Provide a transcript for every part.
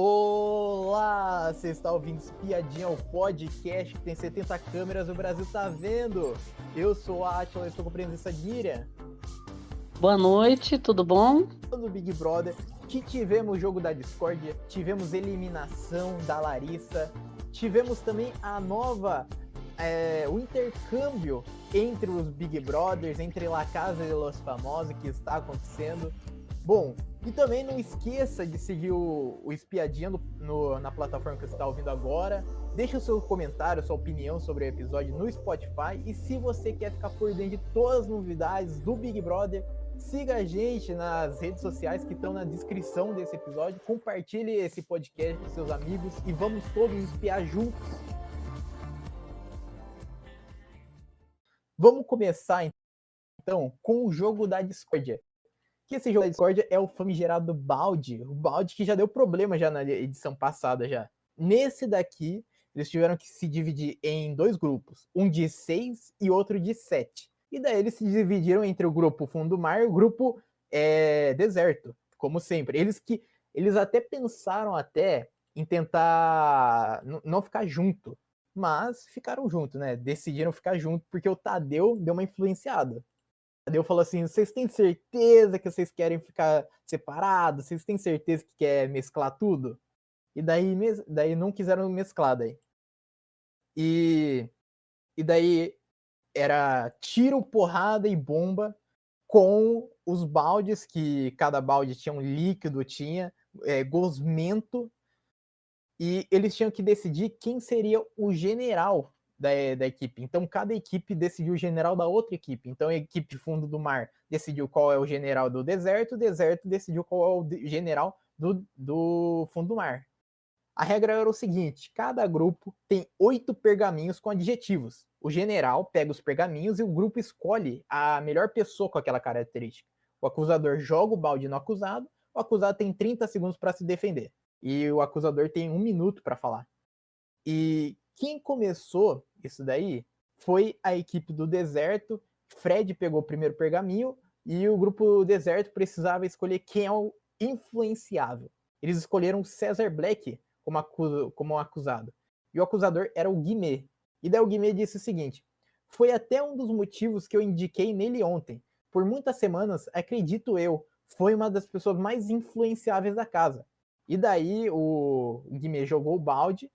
Olá! Você está ouvindo Espiadinha, o podcast que tem 70 câmeras, o Brasil tá vendo! Eu sou a Atila, estou com a presença de Miriam. Boa noite, tudo bom? Do Big Brother, que tivemos o jogo da discórdia, tivemos eliminação da Larissa, tivemos também a nova, o intercâmbio entre os Big Brothers, entre La Casa de los Famosos, que está acontecendo. Bom, e também não esqueça de seguir o Espiadinha na plataforma que você está ouvindo agora. Deixa o seu comentário, sua opinião sobre o episódio no Spotify. E se você quer ficar por dentro de todas as novidades do Big Brother, siga a gente nas redes sociais que estão na descrição desse episódio. Compartilhe esse podcast com seus amigos e vamos todos espiar juntos. Vamos começar então com o jogo da discórdia. Que esse jogo da discórdia é o famigerado balde. O balde que já deu problema já na edição passada já. Nesse daqui, eles tiveram que se dividir em dois grupos. Um de 6 e outro de 7. E daí eles se dividiram entre o grupo Fundo do Mar e o grupo Deserto. Como sempre. Eles até pensaram em tentar não ficar junto. Mas ficaram junto, né? Decidiram ficar junto porque o Tadeu deu uma influenciada. Tadeu falou assim: vocês têm certeza que vocês querem ficar separados? Vocês têm certeza que quer mesclar tudo? E daí não quiseram mesclar daí. E daí era tiro, porrada e bomba com os baldes, que cada balde tinha um líquido, tinha gosmento, e eles tinham que decidir quem seria o general da equipe. Então, cada equipe decidiu o general da outra equipe. Então, a equipe de Fundo do Mar decidiu qual é o general do Deserto, o Deserto decidiu qual é o general do Fundo do Mar. A regra era o seguinte: cada grupo tem 8 pergaminhos com adjetivos. O general pega os pergaminhos e o grupo escolhe a melhor pessoa com aquela característica. O acusador joga o balde no acusado, o acusado tem 30 segundos para se defender. E o acusador tem 1 minuto para falar. E quem começou isso daí foi a equipe do Deserto. Fred pegou o primeiro pergaminho e o grupo Deserto precisava escolher quem é o influenciável. Eles escolheram César Black como acusado. E o acusador era o Guimê. E daí o Guimê disse o seguinte: foi até um dos motivos que eu indiquei nele ontem. Por muitas semanas, acredito eu, foi uma das pessoas mais influenciáveis da casa. E daí o Guimê jogou o balde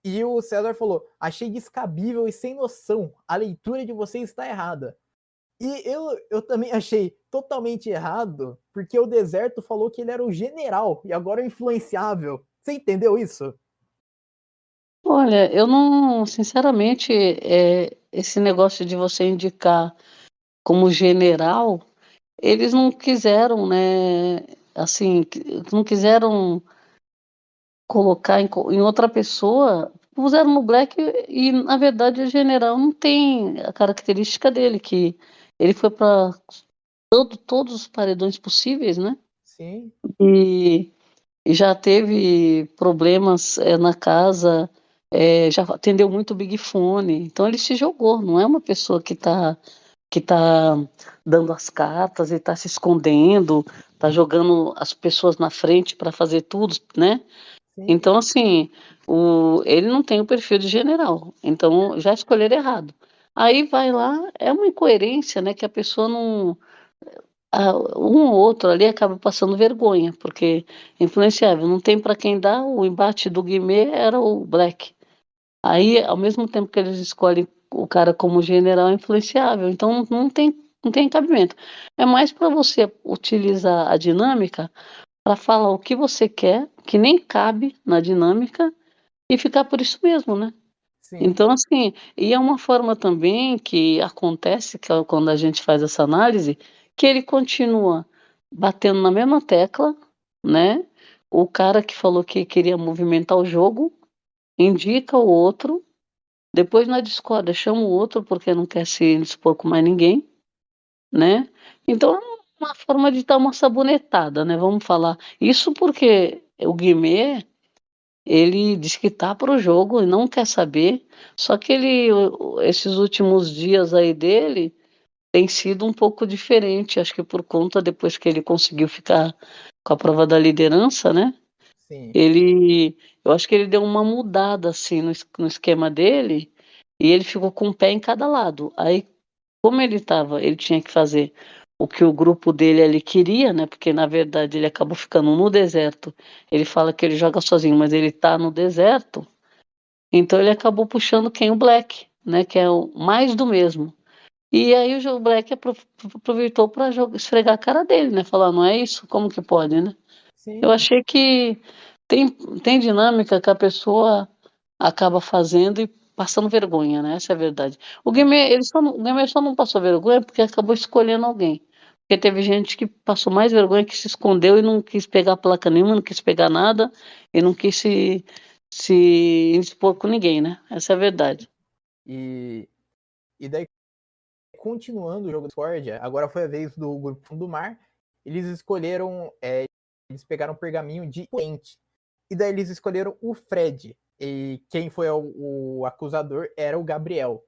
e o César falou: achei descabível e sem noção, a leitura de vocês está errada. E eu também achei totalmente errado, porque o Deserto falou que ele era o general e agora é o influenciável. Você entendeu isso? Olha, eu não, sinceramente, esse negócio de você indicar como general, eles não quiseram, né? Assim, não quiseram colocar em outra pessoa, puseram no Black e, na verdade, o general não tem a característica dele, que ele foi para todos os paredões possíveis, né? Sim. E já teve problemas na casa, já atendeu muito o Big Fone, então ele se jogou, não é uma pessoa que tá dando as cartas e está se escondendo, está jogando as pessoas na frente para fazer tudo, né? Sim. Então, assim, ele não tem o perfil de general, então já escolheram errado. Aí vai lá, é uma incoerência, né, que a pessoa não. Um ou outro ali acaba passando vergonha, porque é influenciável, não tem para quem dar, o embate do Guimê era o Black. Aí, ao mesmo tempo que eles escolhem o cara como general, é influenciável, então não tem cabimento. É mais para você utilizar a dinâmica para falar o que você quer, que nem cabe na dinâmica, e ficar por isso mesmo, né. Sim. Então, assim, e é uma forma também que acontece que quando a gente faz essa análise, que ele continua batendo na mesma tecla, né, o cara que falou que queria movimentar o jogo, indica o outro, depois na discórdia chama o outro porque não quer se expor com mais ninguém, né. Então é uma forma de dar uma sabonetada, né, vamos falar. Isso porque o Guimê, ele diz que tá para o jogo e não quer saber, só que esses últimos dias aí dele, tem sido um pouco diferente, acho que por conta depois que ele conseguiu ficar com a prova da liderança, né, Sim, eu acho que ele deu uma mudada, assim, no esquema dele, e ele ficou com um pé em cada lado. Aí, como ele tinha que fazer o que o grupo dele ali queria, né, porque na verdade ele acabou ficando no deserto. Ele fala que ele joga sozinho, mas ele tá no deserto, então ele acabou puxando quem? O Black, né, que é o mais do mesmo. E aí o Joe Black aproveitou para esfregar a cara dele, né, falar: "Não é isso? Como que pode, né?". Eu sim. achei que tem tem dinâmica que a pessoa acaba fazendo e passando vergonha, né, essa é a verdade. O Gamer só não passou vergonha porque acabou escolhendo alguém, porque teve gente que passou mais vergonha, que se escondeu e não quis pegar placa nenhuma, não quis pegar nada e não quis se expor com ninguém, né, essa é a verdade. E, e daí, continuando o jogo da discórdia, agora foi a vez do grupo Fundo do Mar. Eles escolheram, eles pegaram um pergaminho de Ente. E daí eles escolheram o Fred. E quem foi o acusador era o Gabriel.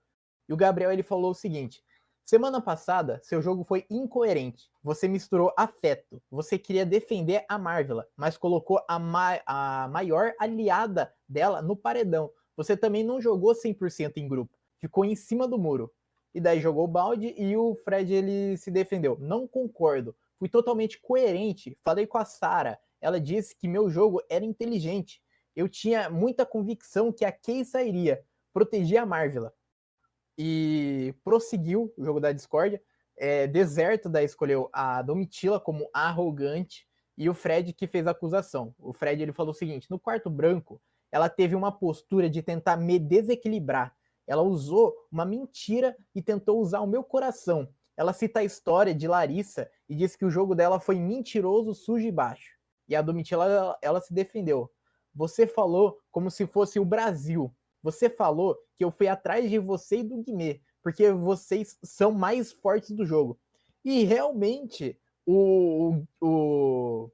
E o Gabriel ele falou o seguinte: semana passada, seu jogo foi incoerente. Você misturou afeto. Você queria defender a Marvela, mas colocou a maior aliada dela no paredão. Você também não jogou 100% em grupo. Ficou em cima do muro. E daí jogou o balde e o Fred ele se defendeu. Não concordo. Fui totalmente coerente. Falei com a Sarah. Ela disse que meu jogo era inteligente. Eu tinha muita convicção que a Kay sairia. Protegia a Marvela e prosseguiu o jogo da discórdia. Deserto daí escolheu a Domitila como arrogante e o Fred que fez a acusação. O Fred ele falou o seguinte: no quarto branco, ela teve uma postura de tentar me desequilibrar. Ela usou uma mentira e tentou usar o meu coração. Ela cita a história de Larissa e diz que o jogo dela foi mentiroso, sujo e baixo. E a Domitila ela se defendeu. Você falou como se fosse o Brasil. Você falou que eu fui atrás de você e do Guimê, porque vocês são mais fortes do jogo. E realmente, o, o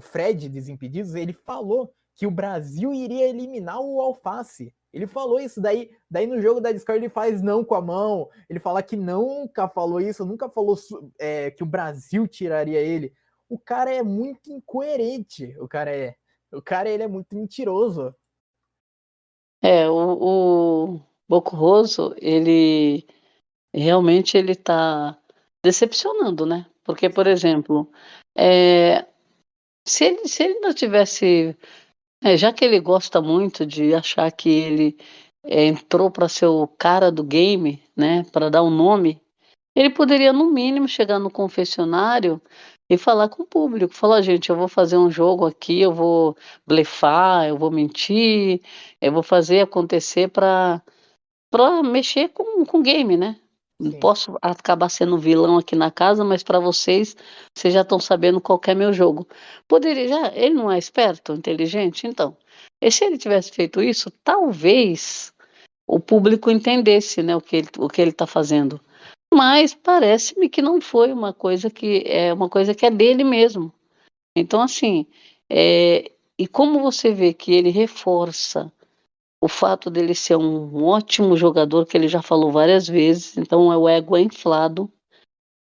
Fred Desimpedidos, ele falou que o Brasil iria eliminar o Alface. Ele falou isso, daí no jogo da Discord ele faz não com a mão, ele fala que nunca falou isso, nunca falou que o Brasil tiraria ele. O cara é muito incoerente, o cara ele é muito mentiroso. É, o Boco Rosso, ele realmente ele tá decepcionando, né, porque, por exemplo, eh, se ele não tivesse já que ele gosta muito de achar que ele, entrou para ser o cara do game, né, para dar um nome, ele poderia no mínimo chegar no confessionário e falar com o público, falar: "Ó gente, eu vou fazer um jogo aqui, eu vou blefar, eu vou mentir, eu vou fazer acontecer para mexer com o game, né. Não Sim. posso acabar sendo vilão aqui na casa, mas para vocês já estão sabendo qual que é meu jogo". Poderia já ele não é esperto, inteligente? Então, e se ele tivesse feito isso, talvez o público entendesse, né, o que ele está fazendo. Mas parece-me que não foi uma coisa que é dele mesmo. Então assim, e como você vê que ele reforça o fato dele ser um ótimo jogador, que ele já falou várias vezes, então o ego é inflado,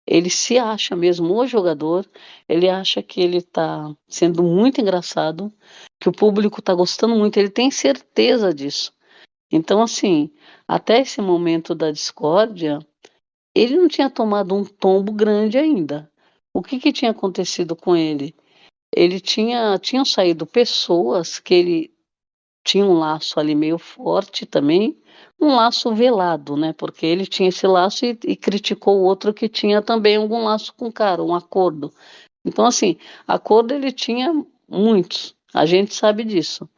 ele se acha mesmo o jogador, ele acha que ele está sendo muito engraçado, que o público está gostando muito, ele tem certeza disso. Então assim, até esse momento da discórdia, ele não tinha tomado um tombo grande ainda. O que que tinha acontecido com ele? Ele tinham saído pessoas que ele tinha um laço ali meio forte também, um laço velado, né, porque ele tinha esse laço e criticou o outro que tinha também algum laço com o cara, um acordo. Então assim, acordo ele tinha muitos, a gente sabe disso.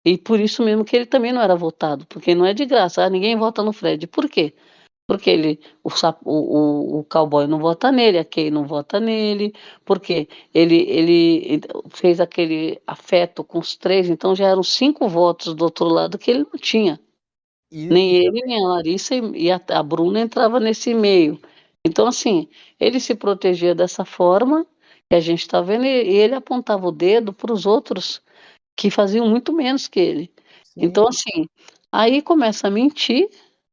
E por isso mesmo que ele também não era votado, porque não é de graça, ninguém vota no Fred. Por quê? Porque o cowboy não vota nele, a Kay não vota nele, porque ele fez aquele afeto com os 3, então já eram 5 votos do outro lado que ele não tinha. E Nem ele, também, nem a Larissa e a Bruna entrava nesse meio. Então, assim, ele se protegia dessa forma, que a gente está vendo, e ele apontava o dedo para os outros que faziam muito menos que ele. Então, sim, assim, aí começa a mentir,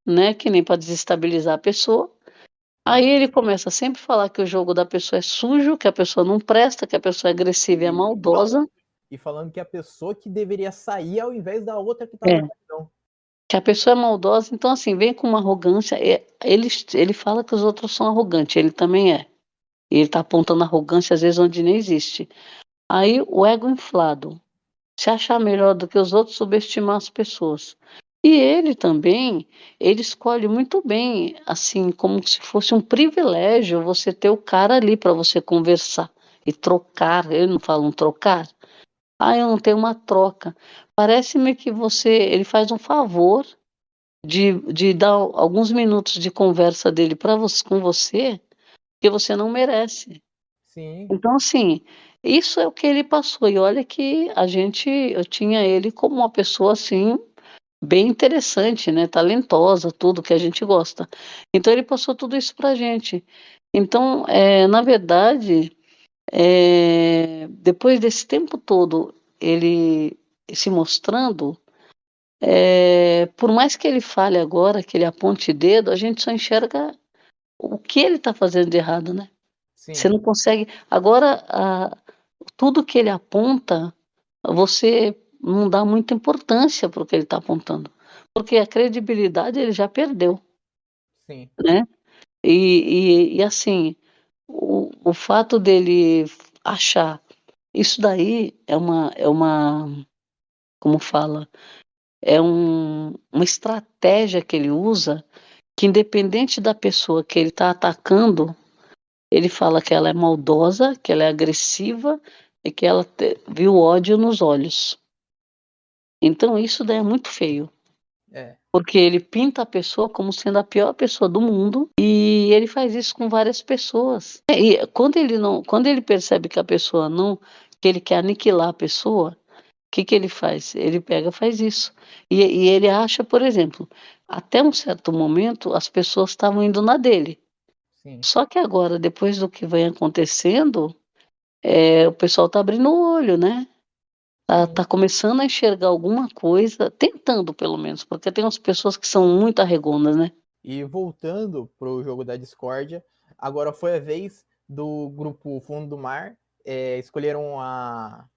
né, que nem para desestabilizar a pessoa. Aí ele começa a sempre falar que o jogo da pessoa é sujo, que a pessoa não presta, que a pessoa é agressiva e é e, maldosa. e falando que a pessoa que deveria sair ao invés da outra que estava É, na prisão. que a pessoa é maldosa, então assim, vem com uma arrogância, ele fala que os outros são arrogantes, ele também é. E ele tá apontando arrogância às vezes onde nem existe. Aí o ego inflado, se achar melhor do que os outros, subestimar as pessoas. E ele também, ele escolhe muito bem, assim, como se fosse um privilégio você ter o cara ali para você conversar e trocar. Ele não fala um trocar? Ah, eu não tenho uma troca. Parece-me que ele faz um favor de dar alguns minutos de conversa dele para você, com você, que você não merece. Sim, Então, assim, isso é o que ele passou. E olha que eu tinha ele como uma pessoa assim bem interessante, né, talentosa, tudo que a gente gosta. Então ele passou tudo isso pra gente. Então, na verdade, depois desse tempo todo, ele se mostrando, por mais que ele fale agora, que ele aponte dedo, a gente só enxerga o que ele está fazendo de errado, né. Você sim, não consegue agora, tudo que ele aponta, você não dá muita importância para o que ele está apontando, porque a credibilidade ele já perdeu, sim. né. E assim, o fato dele achar isso daí é uma como fala? É uma estratégia que ele usa, que independente da pessoa que ele está atacando, ele fala que ela é maldosa, que ela é agressiva e que ela viu ódio nos olhos. Então isso daí é muito feio, É, porque ele pinta a pessoa como sendo a pior pessoa do mundo e ele faz isso com várias pessoas. E quando ele percebe que a pessoa não, que ele quer aniquilar a pessoa, o que que ele faz? Ele pega, faz isso. E ele acha, por exemplo, até um certo momento as pessoas estavam indo na dele. sim. Só que agora, depois do que vem acontecendo, o pessoal está abrindo o olho, né. Sim. Tá começando a enxergar alguma coisa, tentando pelo menos, porque tem umas pessoas que são muito arregondas, né. E voltando pro jogo da discórdia, agora foi a vez do grupo Fundo do Mar. Escolheram a.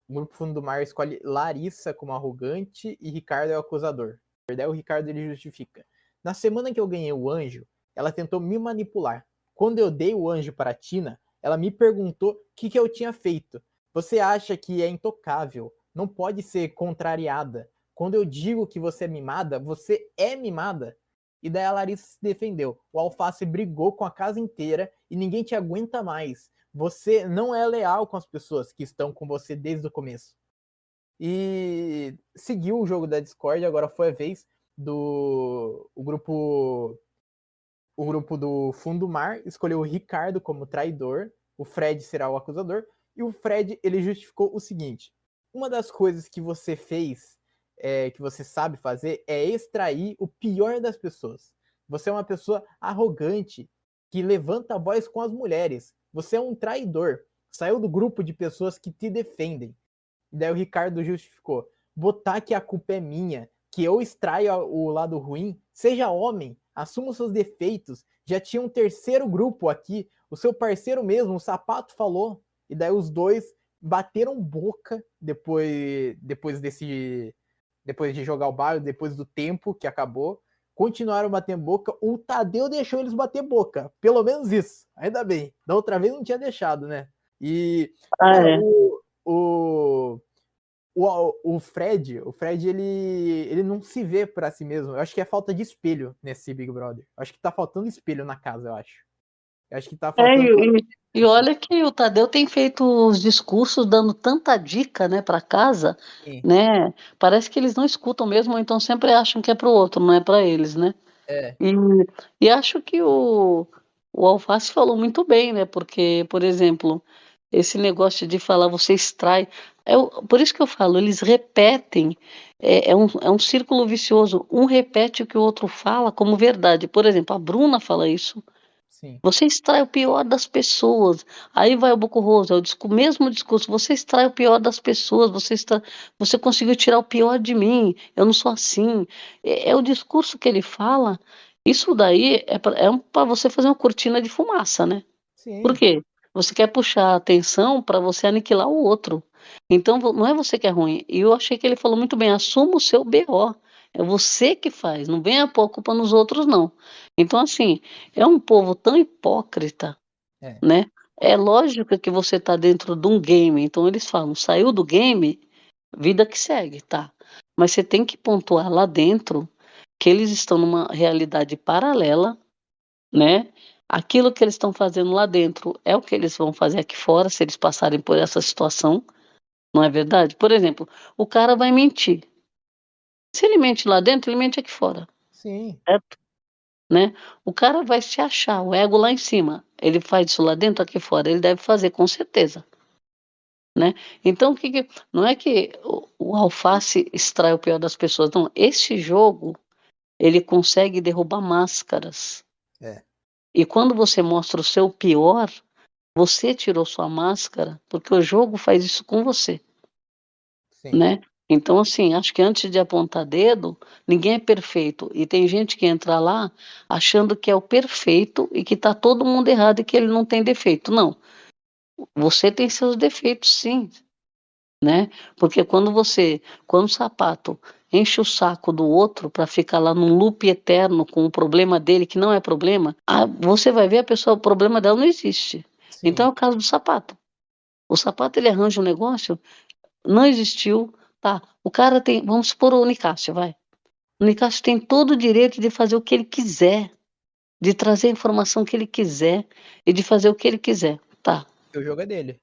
O grupo Fundo do Mar escolhe Larissa como arrogante e Ricardo é o acusador. Daí o Ricardo ele justifica. Na semana que eu ganhei o anjo, ela tentou me manipular. Quando eu dei o anjo para a Tina, ela me perguntou o que eu tinha feito. Você acha que é intocável, não pode ser contrariada. Quando eu digo que você é mimada, você é mimada. E daí a Larissa se defendeu. O Alface brigou com a casa inteira e ninguém te aguenta mais. Você não é leal com as pessoas que estão com você desde o começo. E seguiu o jogo da Discord, agora foi a vez do o grupo do Fundo do Mar escolheu o Ricardo como traidor, o Fred será o acusador, e o Fred ele justificou o seguinte: uma das coisas que você fez, que você sabe fazer, é extrair o pior das pessoas. Você é uma pessoa arrogante que levanta a voz com as mulheres. Você é um traidor. Saiu do grupo de pessoas que te defendem. E daí o Ricardo justificou: botar que a culpa é minha, que eu extraio o lado ruim, seja homem, assuma os seus defeitos. Já tinha um terceiro grupo aqui, o seu parceiro mesmo, o Sapato falou. E daí os dois bateram boca depois de jogar o barco, depois do tempo que acabou. Continuaram batendo boca. O Tadeu deixou eles bater boca. Pelo menos isso. Ainda bem. Da outra vez não tinha deixado, né? E, Ah, cara, é. o, o Fred ele não se vê para si mesmo. Eu acho que é falta de espelho nesse Big Brother. Eu acho que tá faltando espelho na casa, eu acho. Eu acho que tá É, faltando e isso. olha que o Tadeu tem feito os discursos dando tanta dica, né, para casa, Sim. né, parece que eles não escutam mesmo ou então sempre acham que é para o outro, não é para eles, né. É, E acho que o Alface falou muito bem, né, porque, por exemplo, esse negócio de falar: "Você extrai", por isso que eu falo, eles repetem, é um círculo vicioso, um repete o que o outro fala como verdade. Por exemplo, a Bruna fala isso: sim. "Você extrai o pior das pessoas", aí vai o Bocorroso, é o mesmo discurso: "Você extrai o pior das pessoas, você conseguiu tirar o pior de mim, eu não sou assim". É o discurso que ele fala, isso daí é pra você fazer uma cortina de fumaça, né. Por Sim. quê? Você quer puxar a atenção para você aniquilar o outro. Então não é você que é ruim. E eu achei que ele falou muito bem: "Assuma o seu BO, é você que faz, não venha pôr a culpa nos outros não". Então assim, é um povo tão hipócrita, É, né. É lógico que você está dentro de um game, então eles falam: "Saiu do game, vida que segue", tá. Mas você tem que pontuar lá dentro que eles estão numa realidade paralela, né. Aquilo que eles estão fazendo lá dentro é o que eles vão fazer aqui fora, se eles passarem por essa situação, não é verdade? Por exemplo, o cara vai mentir. Se ele mente lá dentro, ele mente aqui fora, sim. certo? Né. O cara vai se achar, o ego lá em cima. Ele faz isso lá dentro, aqui fora, ele deve fazer, com certeza, né. Então o que que não é que o alface extrai o pior das pessoas, não, esse jogo, ele consegue derrubar máscaras. É, E quando você mostra o seu pior, você tirou sua máscara, porque o jogo faz isso com você. sim. Né. Então, assim, acho que antes de apontar dedo, ninguém é perfeito e tem gente que entra lá achando que é o perfeito e que tá todo mundo errado e que ele não tem defeito. Não, você tem seus defeitos sim, né, porque quando o sapato enche o saco do outro para ficar lá num loop eterno com o problema dele que não é problema, você vai ver a pessoa o problema dela não existe. Então Sim. é o caso do sapato. O sapato ele arranja um negócio, não existiu, tá, o cara tem vamos supor o Nicásio, vai. O Nicásio tem todo o direito de fazer o que ele quiser, de trazer a informação que ele quiser e de fazer o que ele quiser, tá. O jogo é dele.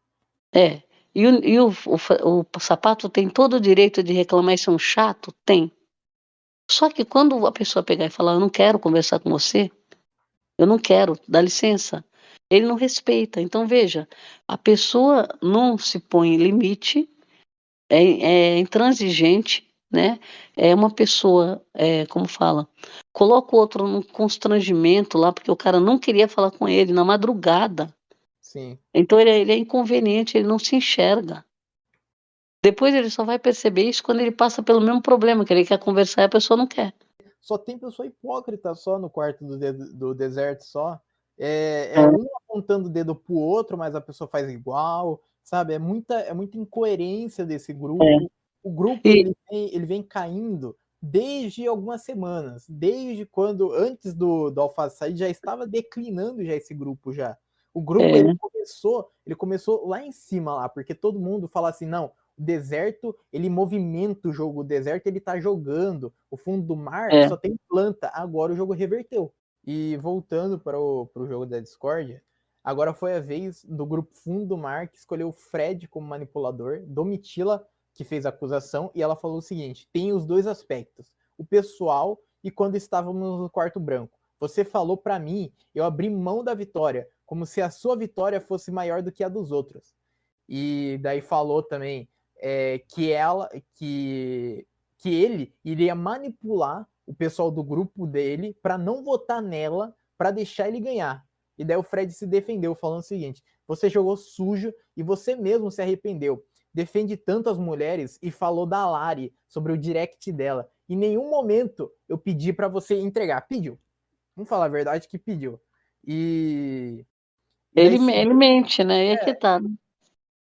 É. O sapato tem todo o direito de reclamar: "Isso é um chato?" Tem. Só que quando a pessoa pegar e falar: "Eu não quero conversar com você, eu não quero, dá licença", ele não respeita. Então veja, a pessoa não se põe limite. É intransigente, né, é uma pessoa, como fala, coloca o outro num constrangimento lá, porque o cara não queria falar com ele na madrugada, Sim. então ele é inconveniente, ele não se enxerga. Depois ele só vai perceber isso quando ele passa pelo mesmo problema, que ele quer conversar e a pessoa não quer. Só tem pessoa hipócrita só no quarto do deserto só. É É, um apontando o dedo pro outro, mas a pessoa faz igual, sabe? É muita incoerência desse é. grupo. O grupo E ele vem caindo desde algumas semanas, desde quando antes do Alface sair já estava declinando já esse grupo já. O grupo ele é, começou, ele começou lá em cima lá, porque todo mundo fala assim, não, o deserto, ele movimenta o jogo, o deserto ele tá jogando, o fundo do mar é. só tem planta, agora o jogo reverteu. E voltando para o jogo da Discord, agora foi a vez do grupo Fundo do Mar que escolheu o Fred como manipulador, Domitila que fez a acusação, e ela falou o seguinte: tem os dois aspectos, o pessoal e quando estávamos no quarto branco. Você falou para mim, eu abri mão da vitória, como se a sua vitória fosse maior do que a dos outros. E daí falou também que ela, que ele iria manipular o pessoal do grupo dele para não votar nela, para deixar ele ganhar. E daí o Fred se defendeu falando o seguinte: você jogou sujo e você mesmo se arrependeu. Defende tanto as mulheres e falou da Lari sobre o direct dela. Em nenhum momento eu pedi para você entregar. Pediu. Vamos falar a verdade que pediu. E daí Ele mente, né, aí é que tá, né.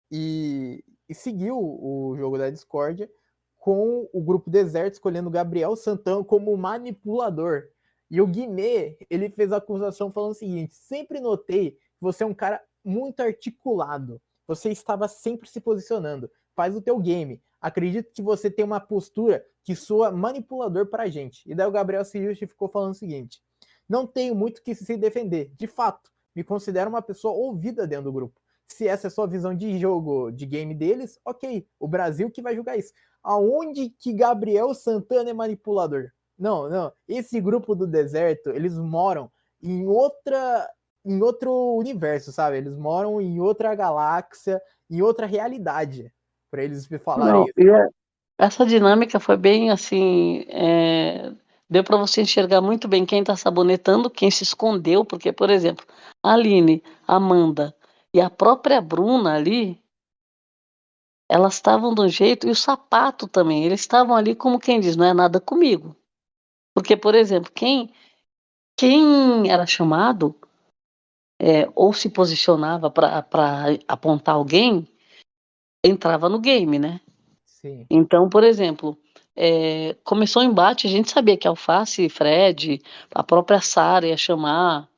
e seguiu o jogo da discórdia com o grupo Deserto escolhendo Gabriel Santana como manipulador. E o Guimê, ele fez a acusação falando o seguinte: sempre notei que você é um cara muito articulado. Você estava sempre se posicionando. Faz o teu game. Acredito que você tem uma postura que soa manipulador pra gente. E daí o Gabriel se justificou falando o seguinte: não tenho muito que se defender. De fato, me considero uma pessoa ouvida dentro do grupo. Se essa é a sua visão de jogo, de game deles, ok. O Brasil que vai julgar isso. Aonde que Gabriel Santana é manipulador? Não, não. Esse grupo do deserto, eles moram em outro universo, sabe? Eles moram em outra galáxia, em outra realidade, para eles falarem Não, isso. essa dinâmica foi bem assim, deu para você enxergar muito bem quem está sabonetando, quem se escondeu, porque, por exemplo, a Aline, a Amanda e a própria Bruna ali, elas estavam de um jeito e o Sapato também, eles estavam ali como quem diz: "Não é nada comigo". Porque, por exemplo, quem era chamado, ou se posicionava para apontar alguém, entrava no game, né. Sim. Então, por exemplo, começou o embate, a gente sabia que Alface, Fred, a própria Sarah ia chamar,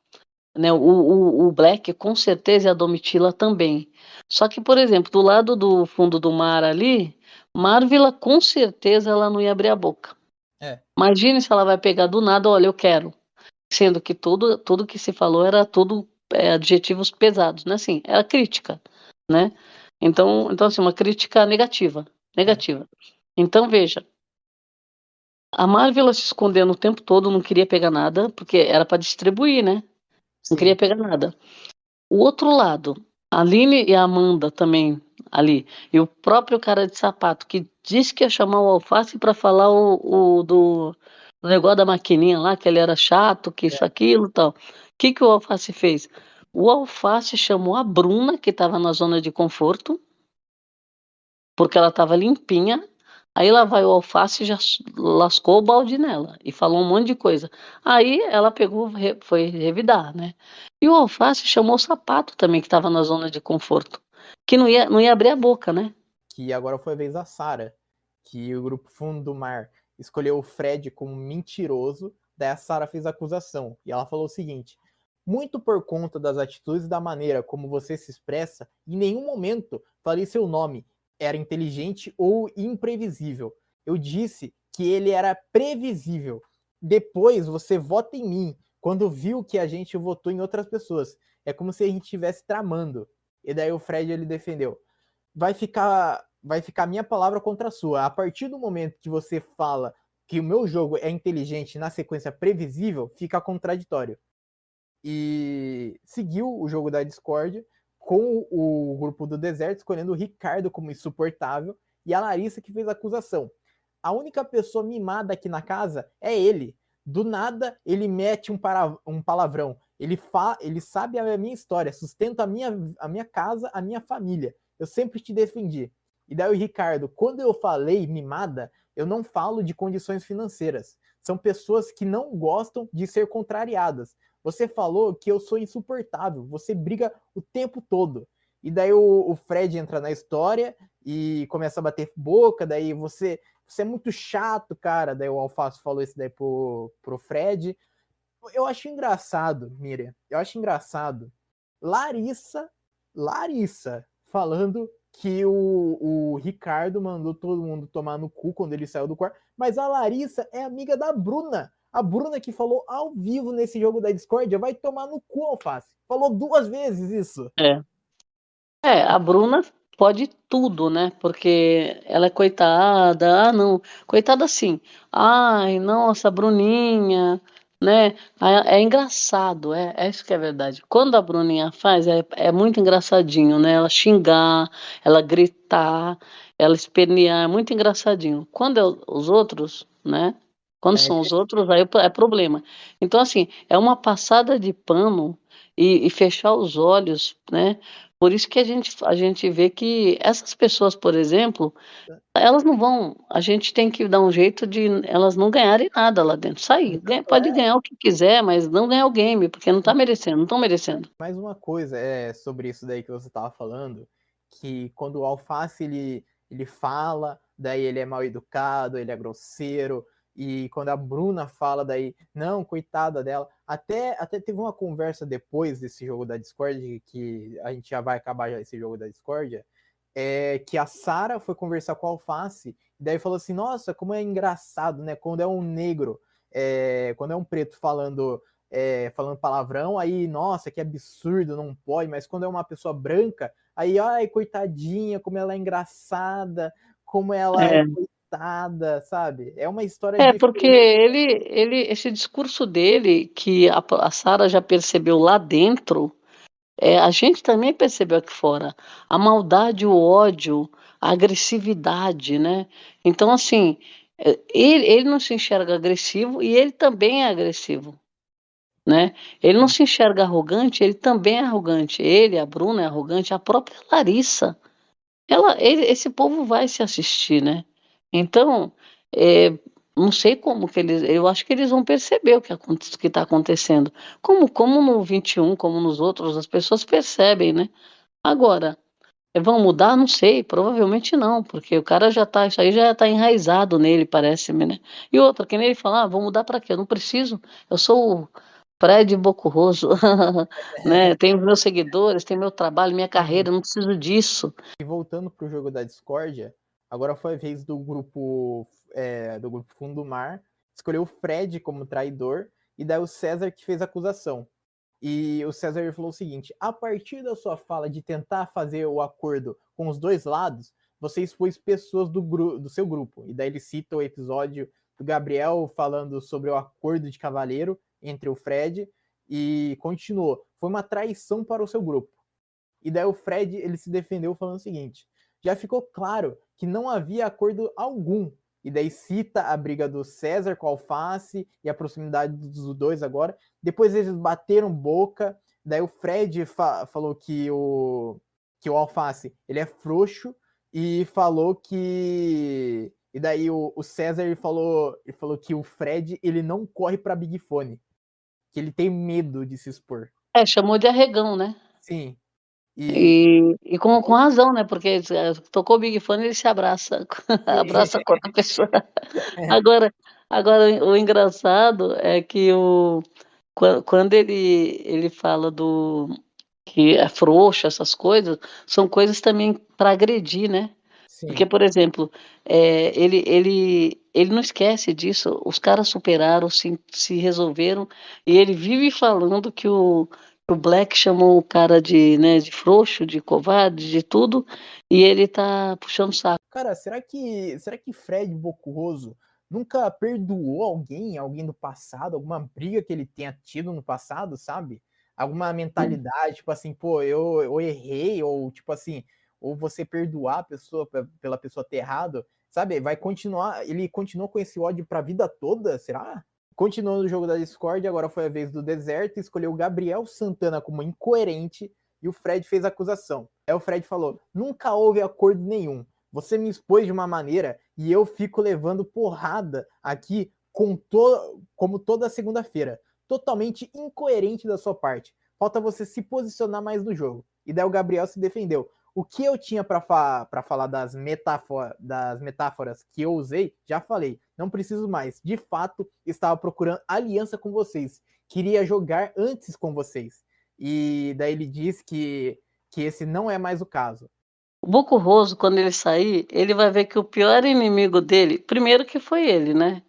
né, o Black com certeza e a Domitila também. Só que, por exemplo, do lado do fundo do mar ali, Marvila com certeza ela não ia abrir a boca. É. Imagine se ela vai pegar do nada: "Olha, eu quero", sendo que tudo que se falou era tudo, adjetivos pesados, né, assim, era crítica, né. Então assim, uma crítica negativa, É. negativa. Então veja, a Marvila se escondendo o tempo todo, não queria pegar nada, porque era para distribuir, né, não queria Sim. pegar nada. O outro lado, a Aline e a Amanda também ali, e o próprio cara de sapato que disse que ia chamar o Alface para falar o negócio da maquininha lá, que ele era chato, que isso, É. aquilo, tal. Que o Alface fez? O Alface chamou a Bruna, que estava na zona de conforto, porque ela estava limpinha, aí lá vai o Alface e já lascou o balde nela, e falou um monte de coisa. Aí ela pegou, foi revidar, né. E o Alface chamou o Sapato também, que estava na zona de conforto, que não ia abrir a boca, né. Que agora foi a vez da Sarah, que o grupo Fundo do Mar escolheu o Fred como mentiroso, daí a Sarah fez a acusação, e ela falou o seguinte: muito por conta das atitudes e da maneira como você se expressa, em nenhum momento falei seu nome, era inteligente ou imprevisível. Eu disse que ele era previsível. Depois você vota em mim, quando viu que a gente votou em outras pessoas. É como se a gente estivesse tramando. E daí o Fred ele defendeu: vai ficar minha palavra contra a sua. A partir do momento que você fala que o meu jogo é inteligente na sequência previsível, fica contraditório. E seguiu o jogo da Discord com o grupo do deserto, escolhendo o Ricardo como insuportável e a Larissa que fez a acusação. A única pessoa mimada aqui na casa é ele. Do nada, ele mete um palavrão. Ele sabe a minha história, sustenta a minha casa, a minha família. Eu sempre te defendi. E daí o Ricardo, quando eu falei mimada, eu não falo de condições financeiras. São pessoas que não gostam de ser contrariadas. Você falou que eu sou insuportável, você briga o tempo todo. E daí o Fred entra na história e começa a bater boca, daí você é muito chato, cara. Daí o Alface falou isso daí pro Fred. Eu acho engraçado, Miriam. Eu acho engraçado. Larissa falando que o Ricardo mandou todo mundo tomar no cu quando ele saiu do quarto. Mas a Larissa é amiga da Bruna. A Bruna que falou ao vivo nesse jogo da Discord vai tomar no cu, Alface. Falou 2 vezes isso. É. A Bruna pode tudo, né, porque ela é coitada, não, coitada assim, "Ai, nossa, Bruninha", né, é engraçado, é isso que é verdade. Quando a Bruninha faz, é muito engraçadinho, né, ela xingar, ela gritar, ela espernear, é muito engraçadinho. Quando é os outros, né, quando É, são os outros, aí é problema. Então, assim, é uma passada de pano e fechar os olhos, né, por isso que a gente vê que essas pessoas, por exemplo, elas não vão, a gente tem que dar um jeito de elas não ganharem nada lá dentro, sair, pode ganhar o que quiser, mas não ganhar o game, porque não tá merecendo, não estão merecendo. mais uma coisa sobre isso daí que você estava falando, que quando o Alface ele fala, daí ele é mal educado, ele é grosseiro, e quando a Bruna fala, daí, não, coitada dela. Até teve uma conversa depois desse jogo da Discord, que a gente já vai acabar já esse jogo da Discord, que a Sarah foi conversar com o Alface, e daí falou assim, nossa, como é engraçado, né? Quando é um negro, quando é um preto falando palavrão, aí, nossa, que absurdo, não pode, mas quando é uma pessoa branca, aí, ai, coitadinha, como ela é engraçada, como ela é É. coitada, sabe? É uma história Porque diferente. ele esse discurso dele, que a Sarah já percebeu lá dentro, a gente também percebeu aqui fora. A maldade, o ódio, a agressividade, né. Então assim, ele não se enxerga agressivo e ele também é agressivo, né. Ele não se enxerga arrogante, ele também é arrogante. Ele, a Bruna é arrogante, a própria Larissa. Esse povo vai se assistir, né. Então, não sei como que eles, eu acho que eles vão perceber o que está acontecendo. Como no 21, como nos outros, as pessoas percebem, né. Agora, Vão mudar? Não sei, provavelmente não, porque o cara já tá isso aí já tá enraizado nele, parece-me, né. E outra, que nem ele fala: "Ah, vou mudar para quê? Eu não preciso, eu sou o Fred Bocurroso, né, tenho meus seguidores, tenho meu trabalho, minha Sim. carreira, eu não preciso disso". E voltando pro jogo da discórdia, agora foi a vez do grupo Fundo do Mar, escolheu o Fred como traidor, e daí o César que fez a acusação. E o César falou o seguinte: a partir da sua fala de tentar fazer o acordo com os dois lados, você expôs pessoas do seu grupo. E daí ele cita o episódio do Gabriel falando sobre o acordo de cavaleiro entre o Fred e continuou. Foi uma traição para o seu grupo. E daí o Fred ele se defendeu falando o seguinte: já ficou claro que não havia acordo algum. E daí cita a briga do César com o Alface e a proximidade dos dois agora. Depois eles bateram boca. Daí o Fred falou que o Alface ele é frouxo e falou que. E daí o César ele falou que o Fred ele não corre para Big Fone, que ele tem medo de se expor. É, chamou de arregão, né. Sim. E E com razão, né, porque tocou o Big Fone, ele se abraça, abraça com outra pessoa. Agora o engraçado é que quando ele fala do que é frouxo, essas coisas, são coisas também para agredir, né. Porque, sim. por exemplo, ele não esquece disso, os caras superaram, se resolveram, e ele vive falando que o Black chamou o cara de, né, de frouxo, de covarde, de tudo, e ele tá puxando saco. Cara, será que Fred Bocurroso nunca perdoou alguém do passado, alguma briga que ele tenha tido no passado, sabe? Alguma mentalidade, tipo assim, pô, eu errei, ou tipo assim, ou você perdoar a pessoa pela pessoa ter errado, sabe? Ele continuou com esse ódio pra vida toda, será? Continuando o jogo da Discord, agora foi a vez do Deserto, escolheu o Gabriel Santana como incoerente e o Fred fez a acusação. Aí o Fred falou: nunca houve acordo nenhum. Você me expôs de uma maneira e eu fico levando porrada aqui como toda segunda-feira. Totalmente incoerente da sua parte. Falta você se posicionar mais no jogo. E daí o Gabriel se defendeu. O que eu tinha para falar das metáforas que eu usei, já falei. Não preciso mais. De fato, estava procurando aliança com vocês. Queria jogar antes com vocês. E daí ele diz que esse não é mais o caso. O Bocurroso, quando ele sair, ele vai ver que o pior inimigo dele, primeiro que foi ele, né,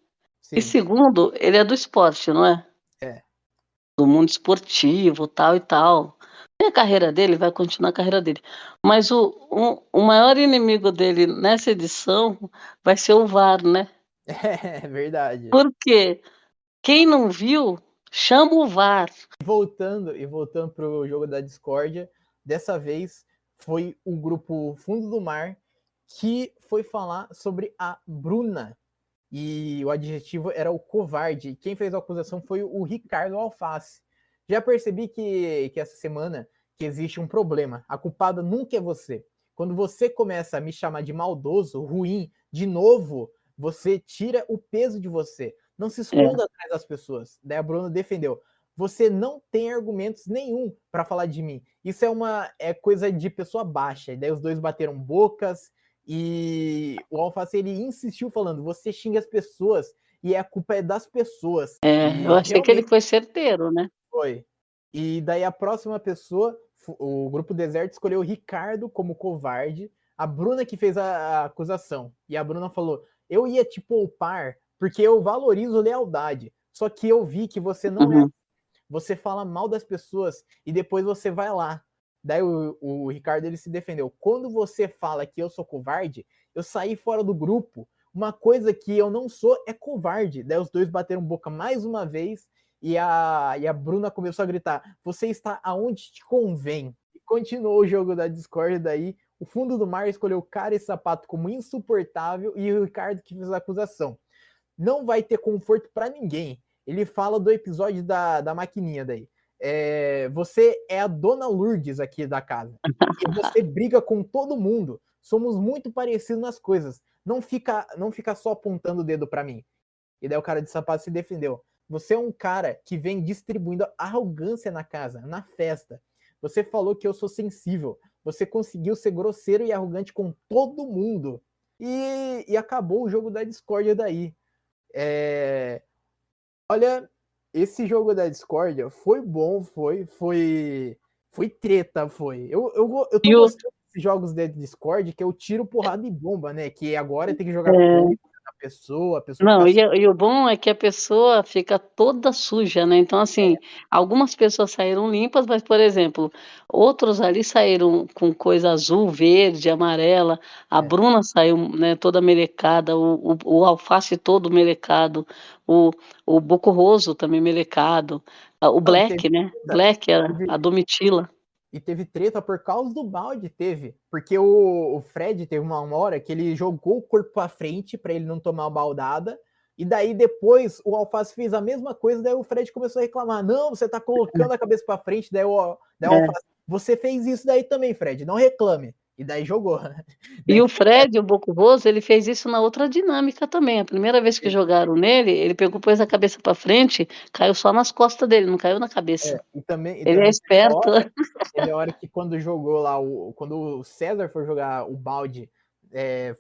e Sim. segundo, ele é do esporte, não é? É. Do mundo esportivo, tal e tal. Tem a carreira dele, vai continuar a carreira dele. Mas o maior inimigo dele nessa edição vai ser o VAR, né. É verdade. Porque quem não viu, chama o VAR. Voltando para o jogo da discórdia, dessa vez foi o grupo Fundo do Mar que foi falar sobre a Bruna. E o adjetivo era o covarde. Quem fez a acusação foi o Ricardo Alface. Já percebi que essa semana que existe um problema. A culpada nunca é você. Quando você começa a me chamar de maldoso, ruim, de novo, você tira o peso de você. Não se É. esconda atrás das pessoas. Daí a Bruna defendeu. Você não tem argumentos nenhum para falar de mim. Isso é coisa de pessoa baixa. E daí os dois bateram bocas e o Alface ele insistiu falando: você xinga as pessoas e a culpa é das pessoas. Eu E achei que ele realmente foi certeiro, né. foi. E daí a próxima pessoa, o grupo Deserto escolheu o Ricardo como covarde, a Bruna que fez a acusação. E a Bruna falou: eu ia te poupar porque eu valorizo lealdade. Só que eu vi que você não é. Uhum. Você fala mal das pessoas e depois você vai lá. Daí o Ricardo ele se defendeu. Quando você fala que eu sou covarde, eu saí fora do grupo. Uma coisa que eu não sou é covarde. Daí os dois bateram boca mais uma vez e a Bruna começou a gritar: você está aonde te convém. E continuou o jogo da Discord. Daí o Fundo do Mar escolheu Cara e Sapato como insuportável e o Ricardo que fez a acusação. Não vai ter conforto para ninguém. Ele fala do episódio da maquininha daí. Você é a Dona Lourdes aqui da casa. E você briga com todo mundo. Somos muito parecidos nas coisas. Não fica só apontando o dedo para mim. E daí o cara de sapato se defendeu. Você é um cara que vem distribuindo arrogância na casa, na festa. Você falou que eu sou sensível. você conseguiu ser grosseiro e arrogante com todo mundo. E acabou o jogo da discórdia daí. Olha, esse jogo da discórdia foi bom, foi treta, foi. Eu tô E o, gostando desses jogos da Discord, que eu tiro porrada e bomba, né? Que agora tem que jogar é, coisa na pessoa, a pessoa Não, fica assim. e o bom é que a pessoa fica toda suja, né, então, assim, algumas pessoas saíram limpas, mas, por exemplo, outros ali saíram com coisa azul, verde, amarela, a É, Bruna saiu, né, toda melecada, o Alface todo melecado, o o Bocoroso também melecado, o não, e teve Black, né, treta, Black era teve- a Domitila. e teve treta por causa do balde, teve. Porque o Fred teve uma hora que ele jogou o corpo pra frente pra ele não tomar uma baldada. E daí depois o Alface fez a mesma coisa, daí o Fred começou a reclamar. Não, você tá colocando a cabeça pra frente, daí o É. Alface, você fez isso daí também, Fred, não reclame. E daí jogou. E Daí o ficou Fred, o Bocoroso, ele fez isso na outra dinâmica também. A primeira vez que jogaram nele, ele pegou, pôs a cabeça pra frente, caiu só nas costas dele, não caiu na cabeça. e Ele é também esperto. teve a hora que quando jogou lá, quando o César foi jogar o balde,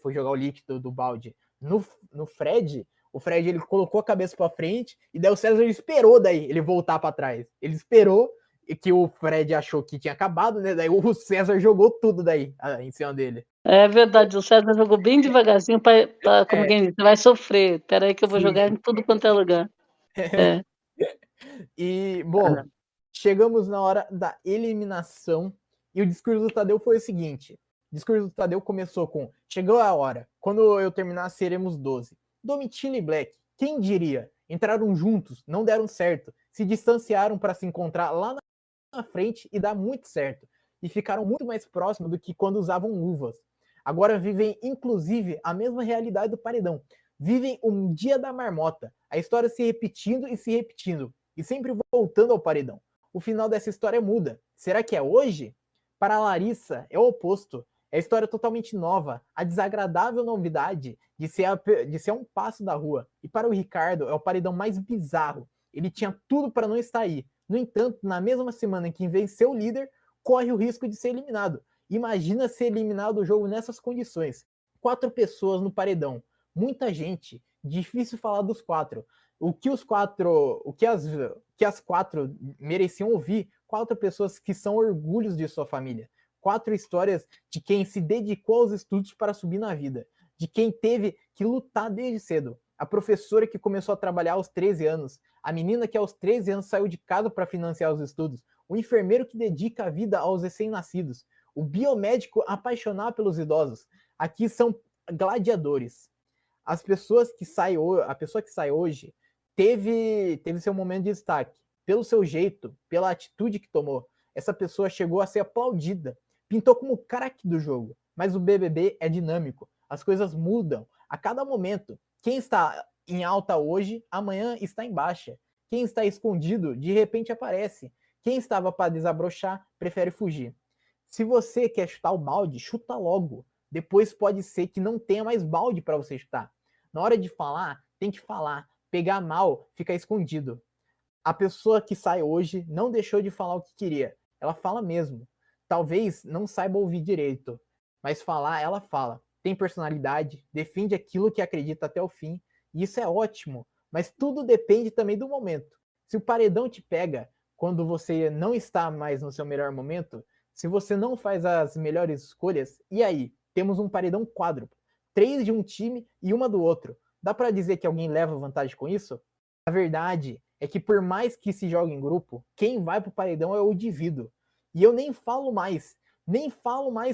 foi jogar o líquido do balde no Fred, o Fred ele colocou a cabeça pra frente e daí o César esperou daí ele voltar pra trás. Ele esperou e que o Fred achou que tinha acabado, né? Daí o César jogou tudo daí em cima dele. É verdade, o César jogou bem devagarzinho pra como É, quem diz: "Você vai sofrer, espera aí que eu vou sim. jogar em tudo quanto é lugar". É. E, bom, chegamos na hora da eliminação e o discurso do Tadeu foi o seguinte: o discurso do Tadeu começou com: chegou a hora, quando eu terminar seremos 12. Domitila e Black, quem diria? Entraram juntos, não deram certo, se distanciaram para se encontrar lá na frente e dar muito certo. E ficaram muito mais próximos do que quando usavam luvas. Agora vivem, inclusive, a mesma realidade do paredão. Vivem um dia da marmota, a história se repetindo e se repetindo, e sempre voltando ao paredão. O final dessa história muda. Será que é hoje? Para a Larissa, é o oposto. É a história totalmente nova, a desagradável novidade de ser um passo da rua. E para o Ricardo, é o paredão mais bizarro. Ele tinha tudo para não estar aí. No entanto, na mesma semana em que venceu o líder, corre o risco de ser eliminado. Imagina ser eliminado do jogo nessas condições. 4 pessoas no paredão. Muita gente. Difícil falar dos 4. O que os 4, que as 4 mereciam ouvir, 4 pessoas que são orgulhos de sua família. 4 histórias de quem se dedicou aos estudos para subir na vida, de quem teve que lutar desde cedo. A professora que começou a trabalhar aos 13 anos, a menina que aos 13 anos saiu de casa para financiar os estudos, o enfermeiro que dedica a vida aos recém-nascidos, o biomédico apaixonado pelos idosos. Aqui são gladiadores. As pessoas que saem hoje, a pessoa que sai hoje teve seu momento de destaque pelo seu jeito, pela atitude que tomou. Essa pessoa chegou a ser aplaudida, pintou como craque do jogo. Mas o BBB é dinâmico, as coisas mudam a cada momento. Quem está em alta hoje, amanhã está em baixa. Quem está escondido, de repente aparece. Quem estava para desabrochar, prefere fugir. Se você quer chutar o balde, chuta logo. Depois pode ser que não tenha mais balde para você chutar. Na hora de falar, tem que falar. Pegar mal, fica escondido. A pessoa que sai hoje não deixou de falar o que queria. Ela fala mesmo. Talvez não saiba ouvir direito, mas falar, ela fala. Tem personalidade, defende aquilo que acredita até o fim, e isso é ótimo. Mas tudo depende também do momento. Se o paredão te pega quando você não está mais no seu melhor momento, se você não faz as melhores escolhas, e aí? Temos um paredão quádruplo. 3 de um time e uma do outro. Dá para dizer que alguém leva vantagem com isso? A verdade é que por mais que se jogue em grupo, quem vai pro paredão é o indivíduo. E eu nem falo mais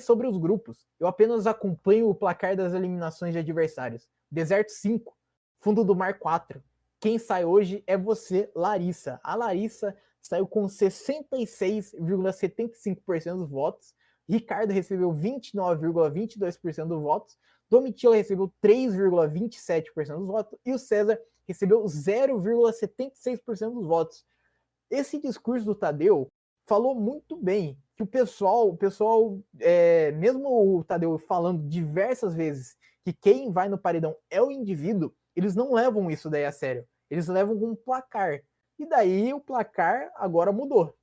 sobre os grupos. Eu apenas acompanho o placar das eliminações de adversários. Deserto 5, Fundo do Mar 4. Quem sai hoje é você, Larissa. A Larissa saiu com 66,75% dos votos. Ricardo recebeu 29,22% dos votos. Domitila recebeu 3,27% dos votos. E o César recebeu 0,76% dos votos. Esse discurso do Tadeu falou muito bem que o pessoal, mesmo o Tadeu falando diversas vezes que quem vai no paredão é o indivíduo, eles não levam isso daí a sério. Eles levam com um placar. E daí o placar agora mudou.